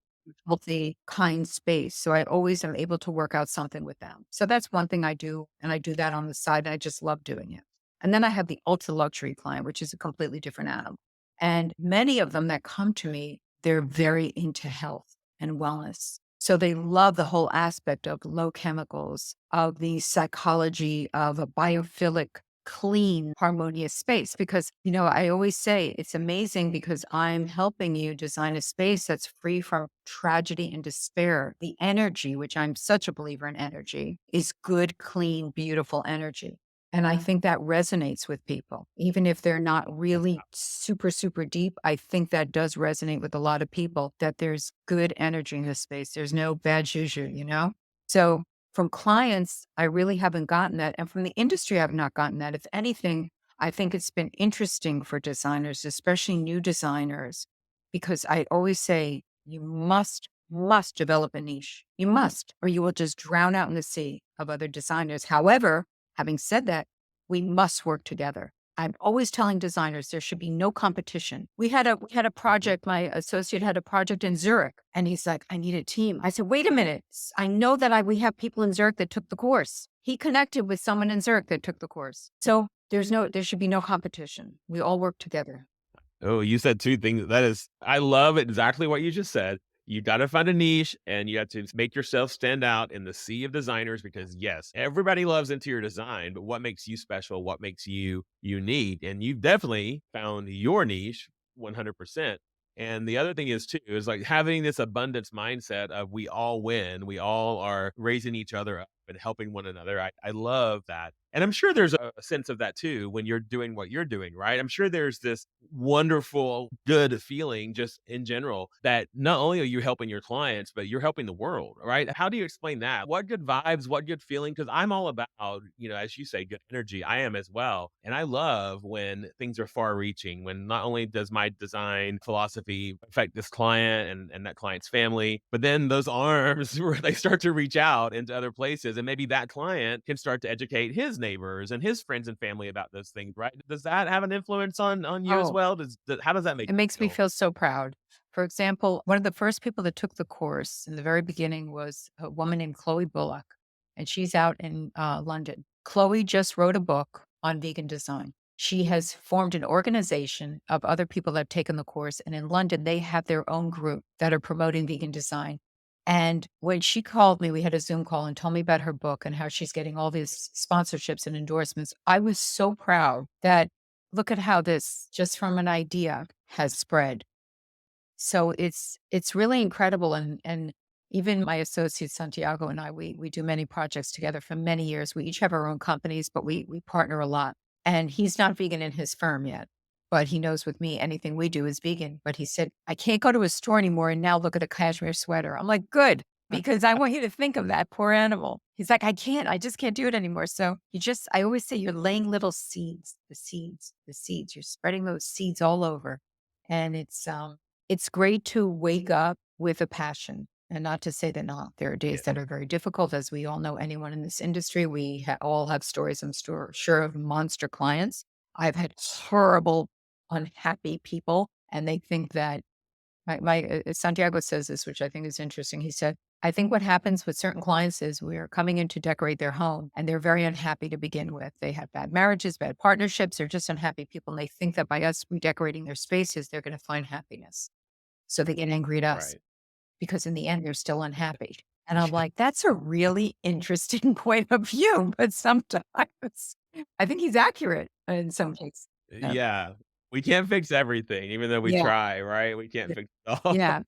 Speaker 2: healthy, kind space. So I always am able to work out something with them. So that's one thing I do. And I do that on the side. And I just love doing it. And then I have the ultra luxury client, which is a completely different animal. And many of them that come to me, they're very into health and wellness. So they love the whole aspect of low chemicals, of the psychology of a biophilic, clean, harmonious space. Because, I always say it's amazing because I'm helping you design a space that's free from tragedy and despair. The energy, which I'm such a believer in energy, is good, clean, beautiful energy. And I think that resonates with people, even if they're not really super, super deep. I think that does resonate with a lot of people that there's good energy in this space. There's no bad juju. So from clients, I really haven't gotten that. And from the industry, I've not gotten that. If anything, I think it's been interesting for designers, especially new designers, because I always say you must develop a niche. You must, or you will just drown out in the sea of other designers. However, having said that, we must work together. I'm always telling designers there should be no competition. We had a project, my associate had a project in Zurich, and he's like, I need a team. I said, wait a minute. I know that we have people in Zurich that took the course. He connected with someone in Zurich that took the course. So there should be no competition. We all work together.
Speaker 1: Oh, you said 2 things. That is, I love exactly what you just said. You gotta find a niche, and you have to make yourself stand out in the sea of designers because, yes, everybody loves interior design, but what makes you special? What makes you unique? And you've definitely found your niche 100%. And the other thing is too, is like having this abundance mindset of we all win, we all are raising each other up and helping one another. I love that. And I'm sure there's a sense of that too when you're doing what you're doing, right? I'm sure there's this wonderful, good feeling just in general that not only are you helping your clients, but you're helping the world, right? How do you explain that? What good vibes, what good feeling? Because I'm all about, as you say, good energy. I am as well. And I love when things are far reaching, when not only does my design philosophy affect this client and that client's family, but then those arms where they start to reach out into other places. And maybe that client can start to educate his neighbors and his friends and family about those things, right? Does that have an influence on you as
Speaker 2: Oh,
Speaker 1: well? How does that make
Speaker 2: it
Speaker 1: you
Speaker 2: makes me
Speaker 1: feel?
Speaker 2: feel so proud. For example, one of the first people that took the course in the very beginning was a woman named Chloe Bullock, and she's out in London. Chloe just wrote a book on vegan design. She has formed an organization of other people that have taken the course. And in London, they have their own group that are promoting vegan design. And when she called me, we had a Zoom call and told me about her book and how she's getting all these sponsorships and endorsements. I was so proud that look at how this, just from an idea, has spread. So it's really incredible. And even my associate Santiago and I, we do many projects together for many years. We each have our own companies, but we partner a lot. And he's not vegan in his firm yet, but he knows with me anything we do is vegan. But he said, I can't go to a store anymore and now look at a cashmere sweater. I'm like, good, because I want you to think of that poor animal. He's like, I just can't do it anymore. So I always say you're laying little seeds, the seeds, the seeds. You're spreading those seeds all over. And it's great to wake up with a passion. And not to say that not, there are days that
Speaker 1: Yes.
Speaker 2: are very difficult. As we all know, anyone in this industry, we all have stories, sure, of monster clients. I've had horrible, unhappy people, and they think that Santiago says this, which I think is interesting. He said, I think what happens with certain clients is we're coming in to decorate their home and they're very unhappy to begin with. They have bad marriages, bad partnerships. They're just unhappy people. And they think that by us redecorating their spaces, they're going to find happiness. So they get angry at us
Speaker 1: Right.
Speaker 2: because in the end, they're still unhappy. And I'm like, that's a really interesting point of view. But sometimes I think he's accurate in some cases. Uh,
Speaker 1: Yeah. We can't fix everything, even though we
Speaker 2: yeah.
Speaker 1: try, right? We can't fix it all.
Speaker 2: Yeah.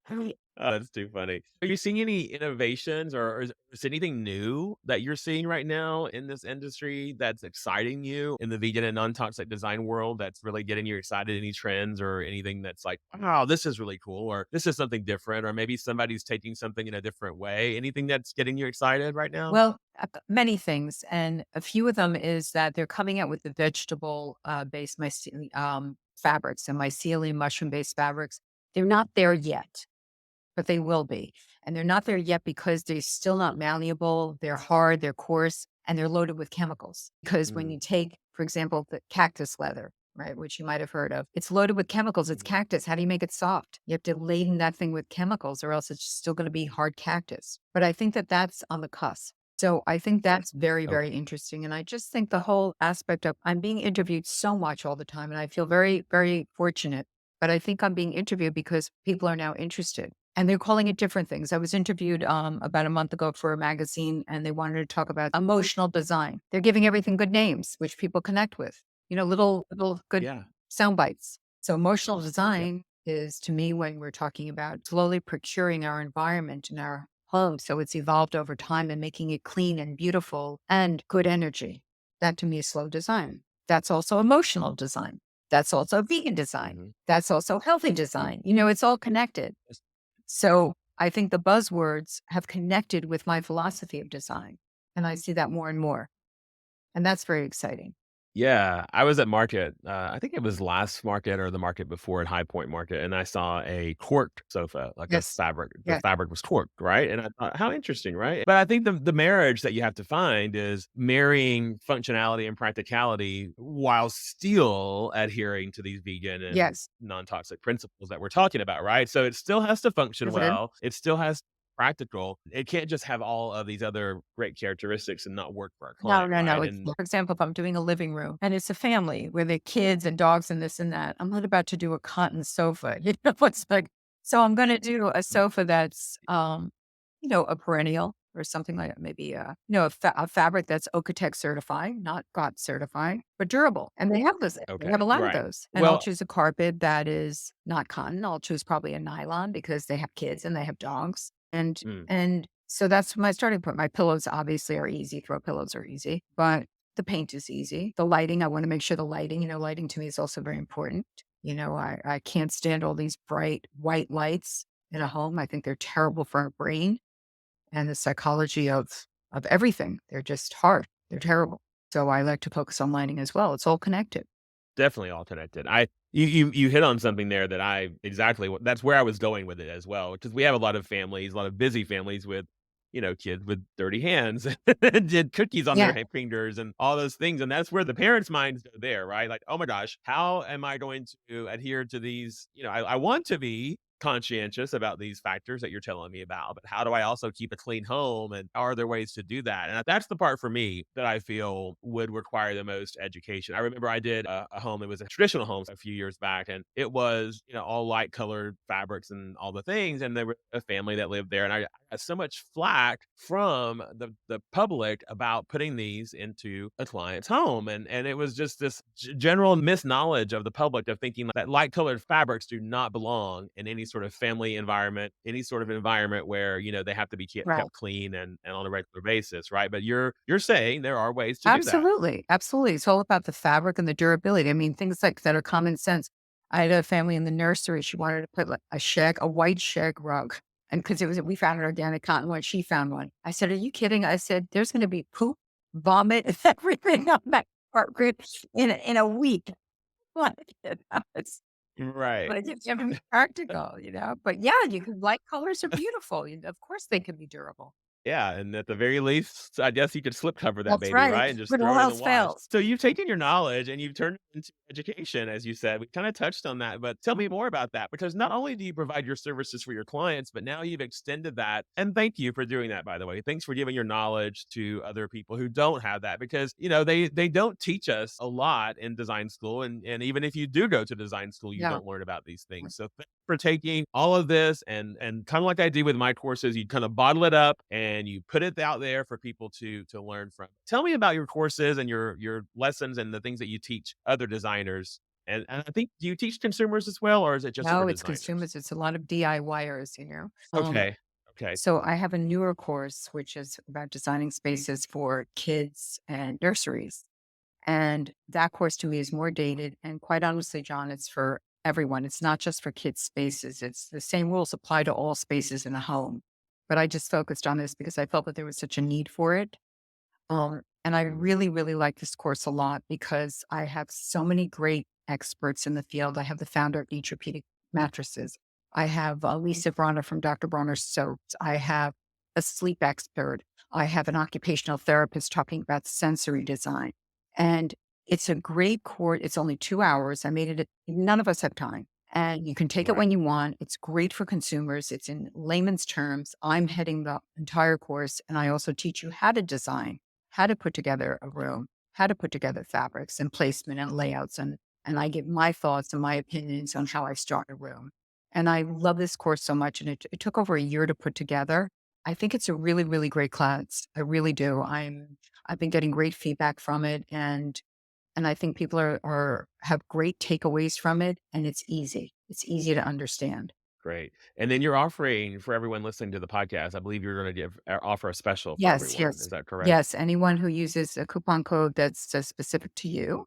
Speaker 1: Oh, that's too funny. Are you seeing any innovations or is anything new that you're seeing right now in this industry that's exciting you in the vegan and non-toxic design world that's really getting you excited? Any trends or anything that's like, wow, this is really cool, or this is something different, or maybe somebody's taking something in a different way? Anything that's getting you excited right now?
Speaker 2: Well, many things, and a few of them is that they're coming out with the vegetable based fabrics and mycelium mushroom based fabrics. They're not there yet, but they will be. And they're not there yet because they're still not malleable. They're hard, they're coarse, and they're loaded with chemicals. Because when
Speaker 1: Mm,
Speaker 2: you take, for example, the cactus leather, right, which you might have heard of, it's loaded with chemicals. It's
Speaker 1: mhm.
Speaker 2: cactus. How do you make it soft? You have to laden that thing with chemicals, or else it's still going to be hard cactus. But I think that that's on the cusp. So I think that's very, very
Speaker 1: Okay.
Speaker 2: interesting. And I just think the whole aspect of I'm being interviewed so much all the time, and I feel very, very fortunate. But I think I'm being interviewed because people are now interested and they're calling it different things. I was interviewed about a month ago for a magazine and they wanted to talk about emotional design. They're giving everything good names, which people connect with, little good
Speaker 1: Yeah.
Speaker 2: sound bites. So emotional
Speaker 1: Yeah.
Speaker 2: design is to me when we're talking about slowly procuring our environment and our home. So it's evolved over time and making it clean and beautiful and good energy. That to me is slow design. That's also emotional design. That's also vegan design.
Speaker 1: Mhm.
Speaker 2: That's also healthy design. It's all connected. So I think the buzzwords have connected with my philosophy of design. And I see that more and more. And that's very exciting.
Speaker 1: Yeah, I was at market, I think it was last market or the market before at High Point Market, and I saw a corked sofa, like a
Speaker 2: Yes.
Speaker 1: fabric. The
Speaker 2: Yes.
Speaker 1: fabric was corked, right? And I thought, how interesting, right? But I think the marriage that you have to find is marrying functionality and practicality while still adhering to these vegan and
Speaker 2: Yes.
Speaker 1: non-toxic principles that we're talking about, right? So it still has to function
Speaker 2: Yes, it is.
Speaker 1: well. It still has practical. It can't just have all of these other great characteristics and not work for our
Speaker 2: No,
Speaker 1: client,
Speaker 2: no, no.
Speaker 1: right?
Speaker 2: It's,
Speaker 1: And
Speaker 2: for example, if I'm doing a living room and it's a family where the kids and dogs and this and that, I'm not about to do a cotton sofa. It's like, so I'm going to do a sofa that's, a perennial or something like that. Maybe, a fabric that's Okotex certified, not GOT certified, but durable. And they have those. They have
Speaker 1: okay,
Speaker 2: a lot of
Speaker 1: right.
Speaker 2: those. And I'll
Speaker 1: Well,
Speaker 2: choose a carpet that is not cotton. I'll choose probably a nylon because they have kids and they have dogs.
Speaker 1: mm,
Speaker 2: And so that's my starting point. My pillows obviously are easy. Throw pillows are easy, but the paint is easy. The lighting, I want to make sure the lighting, lighting to me is also very important. I can't stand all these bright white lights in a home. I think they're terrible for our brain and the psychology of everything. They're just hard. They're terrible. So I like to focus on lighting as well. It's all connected.
Speaker 1: definitely all connected. You hit on something there that I exactly what that's where I was going with it as well, because we have a lot of families, a lot of busy families with, kids with dirty hands and did cookies on their
Speaker 2: Yeah.
Speaker 1: fingers and all those things, and that's where the parents' minds go there, right? Like, "Oh my gosh, how am I going to adhere to these?" I want to be conscientious about these factors that you're telling me about, but how do I also keep a clean home, and are there ways to do that? And that's the part for me that I feel would require the most education. I remember I did a home, it was a traditional home a few years back, and it was, all light colored fabrics and all the things, and there was a family that lived there, and I got so much flack from the public about putting these into a client's home, and it was just this general misknowledge of the public of thinking that light colored fabrics do not belong in any sort of family environment, any sort of environment where, they have to be
Speaker 2: Right.
Speaker 1: kept clean and on a regular basis, right? But you're saying there are ways to do that.
Speaker 2: Absolutely. Absolutely. It's all about the fabric and the durability. I mean, things like that are common sense. I had a family in the nursery. She wanted to put like a white shag rug. And because we found an organic cotton one, she found one. I said, "Are you kidding?" I said, "There's going to be poop, vomit, and everything on that carpet in a week." Like, it's,
Speaker 1: Right.
Speaker 2: but you have to be practical. But yeah, light colors are beautiful. Of course, they can be durable.
Speaker 1: Yeah, and at the very least, I guess you could slip cover that
Speaker 2: That's
Speaker 1: baby,
Speaker 2: right.
Speaker 1: right? And just
Speaker 2: When
Speaker 1: throw
Speaker 2: all
Speaker 1: it in the
Speaker 2: else
Speaker 1: wash.
Speaker 2: fails.
Speaker 1: So you've taken your knowledge and you've turned it into education, as you said. We kind of touched on that, but tell me more about that because not only do you provide your services for your clients, but now you've extended that. And thank you for doing that, by the way. Thanks for giving your knowledge to other people who don't have that because, they don't teach us a lot in design school. And even if you do go to design school, you
Speaker 2: Yeah.
Speaker 1: don't learn about these things. So for taking all of this and kind of like I do with my courses, you kind of bottle it up and you put it out there for people to learn from. Tell me about your courses and your lessons and the things that you teach other designers. And I think, do you teach consumers as well, or is it just for
Speaker 2: No, it's
Speaker 1: designers?
Speaker 2: consumers. It's a lot of DIYers, you know.
Speaker 1: Okay. Okay.
Speaker 2: So I have a newer course which is about designing spaces for kids and nurseries. And that course to me is more dated. And quite honestly, John, it's for everyone. It's not just for kids' spaces. It's the same rules apply to all spaces in a home. But I just focused on this because I felt that there was such a need for it. And I really, really like this course a lot because I have so many great experts in the field. I have the founder of Neuropedic Mattresses. I have Lisa Bronner from Dr. Bronner's Soaps. I have a sleep expert. I have an occupational therapist talking about sensory design. And it's a great course. It's only 2 hours. I made it, none of us have time. And you can take it
Speaker 1: Right.
Speaker 2: when you want. It's great for consumers. It's in layman's terms. I'm heading the entire course. And I also teach you how to design, how to put together a room, how to put together fabrics and placement and layouts. And I give my thoughts and my opinions on how I start a room. And I love this course so much. And it took over a year to put together. I think it's a really, really great class. I really do. I've been getting great feedback from it. And I think people are have great takeaways from it. And it's easy. It's easy to understand.
Speaker 1: Great. And then you're offering for everyone listening to the podcast, I believe you're going to offer a special for
Speaker 2: Yes,
Speaker 1: everyone. Is
Speaker 2: yes.
Speaker 1: that correct?
Speaker 2: Yes, anyone who uses a coupon code that's specific to you,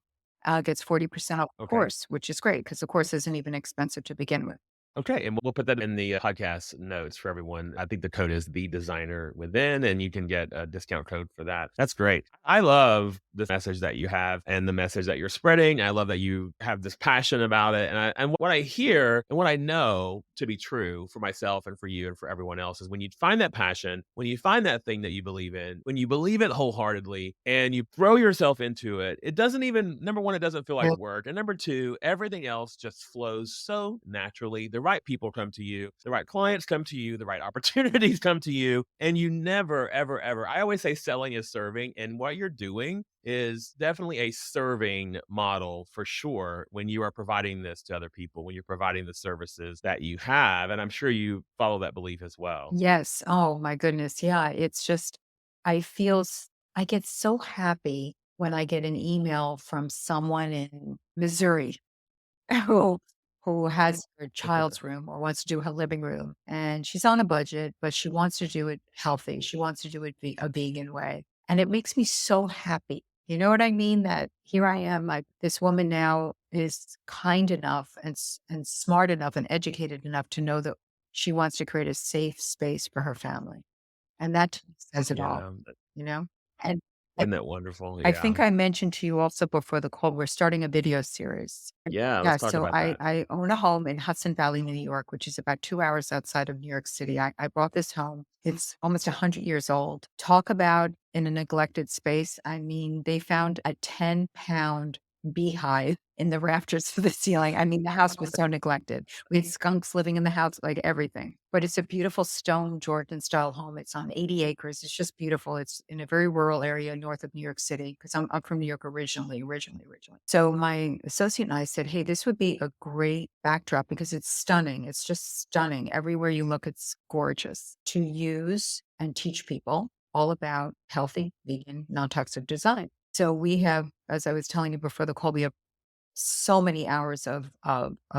Speaker 2: gets 40% off the
Speaker 1: Okay.
Speaker 2: course, which is great because the course isn't even expensive to begin with.
Speaker 1: Okay, and we'll put that in the podcast notes for everyone. I think the code is the designer within, and you can get a discount code for that. That's great. I love this message that you have and the message that you're spreading. I love that you have this passion about it. And what I hear and what I know to be true for myself and for you and for everyone else is when you find that passion, when you find that thing that you believe in, when you believe it wholeheartedly and you throw yourself into it, it doesn't even, number one, it doesn't feel like
Speaker 2: Well,
Speaker 1: work. And number two, everything else just flows so naturally. The right people come to you, the right clients come to you, the right opportunities come to you. And you never, ever, ever, I always say selling is serving. And what you're doing is definitely a serving model for sure when you are providing this to other people, when you're providing the services that you have. And I'm sure you follow that belief as well.
Speaker 2: yes. Oh my goodness. Yeah. It's just, I feel, I get so happy when I get an email from someone in Missouri who who has her child's room or wants to do her living room, and she's on a budget, but she wants to do it healthy. She wants to do it a vegan way, and it makes me so happy. You know what I mean? That here I am. This woman now is kind enough and smart enough and educated enough to know that she wants to create a safe space for her family, and that to me says it all.
Speaker 1: Yeah.
Speaker 2: You know, and I
Speaker 1: Isn't that wonderful?
Speaker 2: I
Speaker 1: Yeah.
Speaker 2: think I mentioned to you also before the call, we're starting a video series.
Speaker 1: Yeah.
Speaker 2: Yeah,
Speaker 1: Let's talk
Speaker 2: so
Speaker 1: about
Speaker 2: I
Speaker 1: that.
Speaker 2: I own a home in Hudson Valley, New York, which is about 2 hours outside of New York City. I bought this home. It's almost 100 years old. Talk about in a neglected space. I mean, they found a 10-pound beehive in the rafters for the ceiling. I mean, the house was so neglected. We had skunks living in the house, like everything. But it's a beautiful stone Georgian style home. It's on 80 acres. It's just beautiful. It's in a very rural area north of New York City because I'm from New York originally. So my associate and I said, hey, this would be a great backdrop because it's stunning. It's just stunning. Everywhere you look, it's gorgeous to use and teach people all about healthy, vegan, non-toxic design. So we have, as I was telling you before the call, we have so many hours of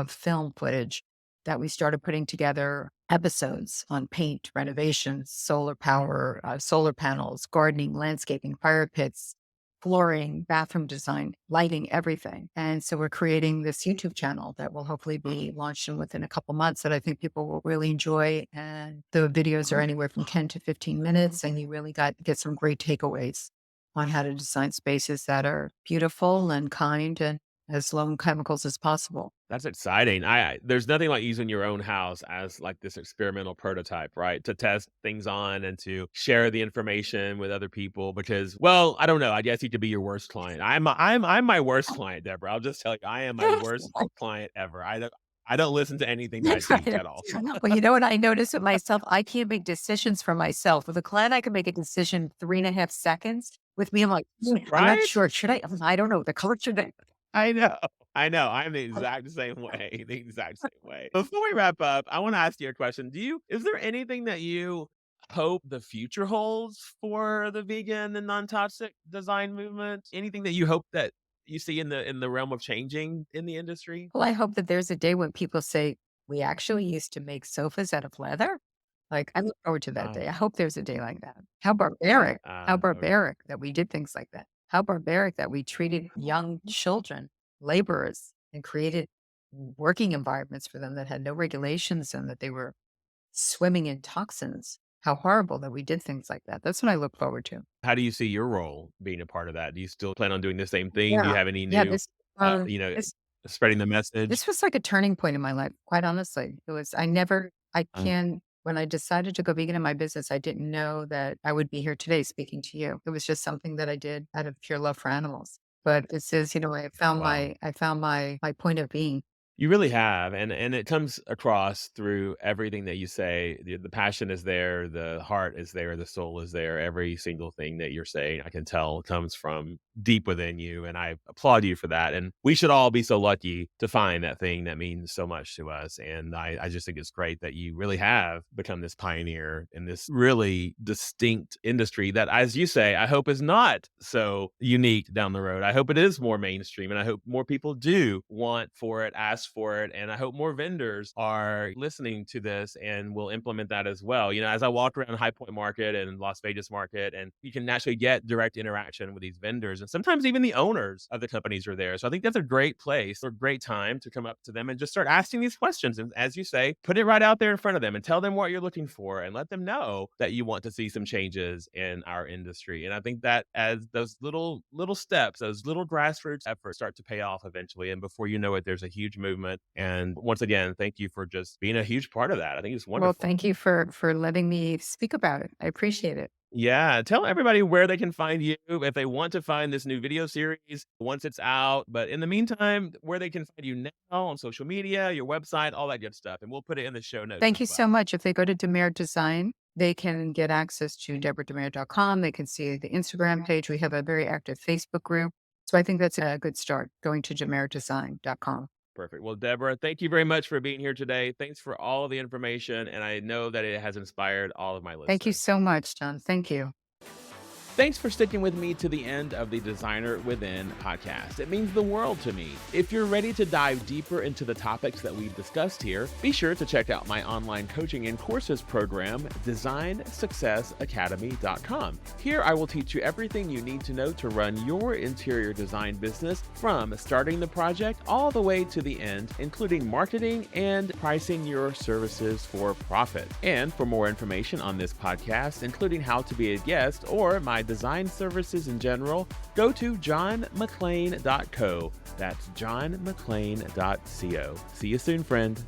Speaker 2: film footage that we started putting together episodes on paint, renovations, solar power, solar panels, gardening, landscaping, fire pits, flooring, bathroom design, lighting, everything. And so we're creating this YouTube channel that will hopefully be launched within a couple months that I think people will really enjoy. And the videos are anywhere from 10 to 15 minutes, and you really get some great takeaways on how to design spaces that are beautiful and kind and as low in chemicals as possible.
Speaker 1: That's exciting. There's nothing like using your own house as like this experimental prototype, right? To test things on and to share the information with other people because, well, I don't know. I guess you could be your worst client. I'm my worst client, Deborah. I'll just tell you, I am my worst client ever. I don't listen to anything that I teach
Speaker 2: Right.
Speaker 1: at all.
Speaker 2: Well, you know what I noticed with myself? I can't make decisions for myself. With a client, I can make a decision 3.5 seconds. With me, I'm like, I'm not
Speaker 1: Right?
Speaker 2: sure. Should I? I don't know. The color should I?
Speaker 1: I know. I know. I'm the exact same way. The exact same way. Before we wrap up, I want to ask you a question. Is there anything that you hope the future holds for the vegan and non-toxic design movement? Anything that you hope that you see in the realm of changing in the industry?
Speaker 2: Well, I hope that there's a day when people say, we actually used to make sofas out of leather. Like, I look forward to that day. I
Speaker 1: Oh,
Speaker 2: hope there's a day like that. How barbaric. How
Speaker 1: okay.
Speaker 2: barbaric that we did things like that. How barbaric that we treated young children, laborers, and created working environments for them that had no regulations and that they were swimming in toxins. How horrible that we did things like that. That's what I look forward to.
Speaker 1: How do you see your role being a part of that? Do you still plan on doing the same thing? Do you
Speaker 2: Yeah.
Speaker 1: have any
Speaker 2: Yeah.
Speaker 1: new, you know,
Speaker 2: This
Speaker 1: spreading the message?
Speaker 2: This was like a turning point in my life, quite honestly. It was I
Speaker 1: Uh,
Speaker 2: can when I decided to go vegan in my business, I didn't know that I would be here today speaking to you. It was just something that I did out of pure love for animals. But this is,
Speaker 1: wow.
Speaker 2: I found my point of being.
Speaker 1: You really have, and it comes across through everything that you say. The passion is there, the heart is there, the soul is there. Every single thing that you're saying, I can tell comes from deep within you, and I applaud you for that. And we should all be so lucky to find that thing that means so much to us. And I just think it's great that you really have become this pioneer in this really distinct industry that, as you say, I hope is not so unique down the road. I hope it is more mainstream, and I hope more people do want for it, ask for it. And I hope more vendors are listening to this and will implement that as well. As I walk around High Point Market and Las Vegas Market, and you can naturally get direct interaction with these vendors. And sometimes even the owners of the companies are there. So I think that's a great place or great time to come up to them and just start asking these questions. And as you say, put it right out there in front of them and tell them what you're looking for and let them know that you want to see some changes in our industry. And I think that as those little steps, those little grassroots efforts start to pay off eventually, and before you know it, there's a huge movement. And once again, thank you for just being a huge part of that. I think it's
Speaker 2: Well,
Speaker 1: wonderful.
Speaker 2: thank you for letting me speak about it. I appreciate it.
Speaker 1: Yeah, tell everybody where they can find you if they want to find this new video series once it's out. But in the meantime, where they can find you now on social media, your website, all that good stuff. And we'll put it in the show notes
Speaker 2: Thank
Speaker 1: as
Speaker 2: you
Speaker 1: well.
Speaker 2: so much. If they go to Dimare Design, they can get access to deborah.dimare.com. They can see the Instagram page. We have a very active Facebook group. So I think that's a good start, going to dimaredesign.com.
Speaker 1: Perfect. Well, Deborah, thank you very much for being here today. Thanks for all of the information. And I know that it has inspired all of my
Speaker 2: Thank you
Speaker 1: listeners.
Speaker 2: so much, John. Thank you.
Speaker 1: Thanks for sticking with me to the end of the Designer Within podcast. It means the world to me. If you're ready to dive deeper into the topics that we've discussed here, be sure to check out my online coaching and courses program, designsuccessacademy.com. Here I will teach you everything you need to know to run your interior design business, from starting the project all the way to the end, including marketing and pricing your services for profit. And for more information on this podcast, including how to be a guest or my design services in general, go to johnmcclain.co. That's johnmcclain.co. See you soon, friend.